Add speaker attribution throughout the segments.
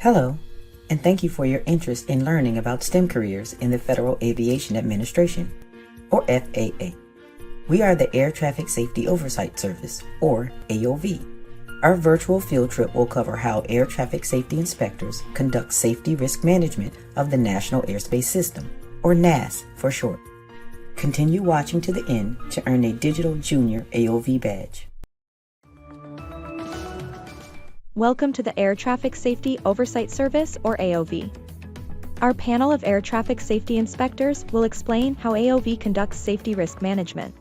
Speaker 1: Hello, and thank you for your interest in learning about STEM careers in the Federal Aviation Administration, or FAA. We are the Air Traffic Safety Oversight Service, or AOV. Our virtual field trip will cover how air traffic safety inspectors conduct safety risk management of the National Airspace System, or NAS for short. Continue watching to the end to earn a digital junior AOV badge.
Speaker 2: Welcome to the Air Traffic Safety Oversight Service, or AOV. Our panel of air traffic safety inspectors will explain how AOV conducts safety risk management.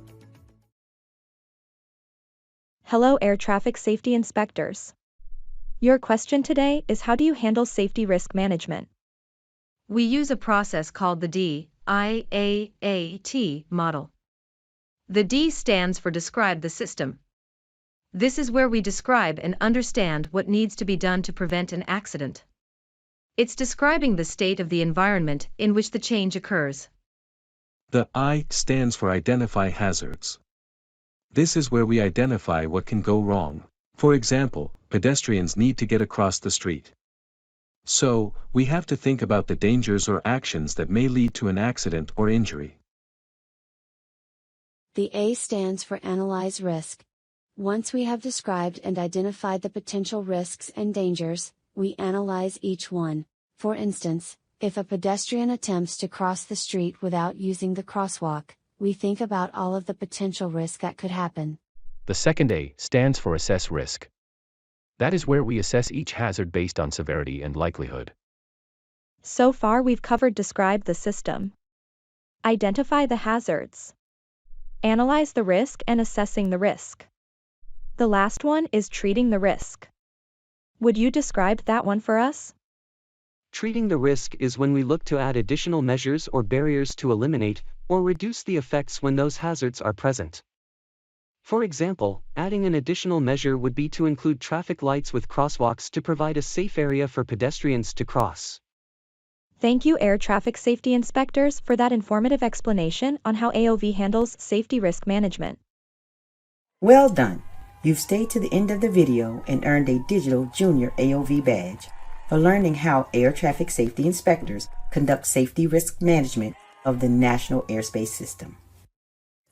Speaker 2: Hello, air traffic safety inspectors. Your question today is, how do you handle safety risk management?
Speaker 3: We use a process called the DIAAT model. The D stands for Describe the System. This is where we describe and understand what needs to be done to prevent an accident. It's describing the state of the environment in which the change occurs.
Speaker 4: The I stands for Identify Hazards. This is where we identify what can go wrong. For example, pedestrians need to get across the street. So, we have to think about the dangers or actions that may lead to an accident or injury.
Speaker 5: The A stands for Analyze Risk. Once we have described and identified the potential risks and dangers, we analyze each one. For instance, if a pedestrian attempts to cross the street without using the crosswalk, we think about all of the potential risk that could happen.
Speaker 6: The second A stands for Assess Risk. That is where we assess each hazard based on severity and likelihood.
Speaker 2: So far we've covered Describe the System, Identify the Hazards, Analyze the Risk, and Assessing the Risk. The last one is Treating the Risk. Would you describe that one for us?
Speaker 7: Treating the risk is when we look to add additional measures or barriers to eliminate or reduce the effects when those hazards are present. For example, adding an additional measure would be to include traffic lights with crosswalks to provide a safe area for pedestrians to cross.
Speaker 2: Thank you, air traffic safety inspectors, for that informative explanation on how AOV handles safety risk management.
Speaker 1: Well done! You've stayed to the end of the video and earned a digital junior AOV badge for learning how air traffic safety inspectors conduct safety risk management of the National Airspace System.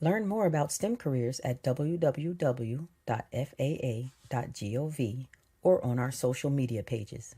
Speaker 1: Learn more about STEM careers at www.faa.gov or on our social media pages.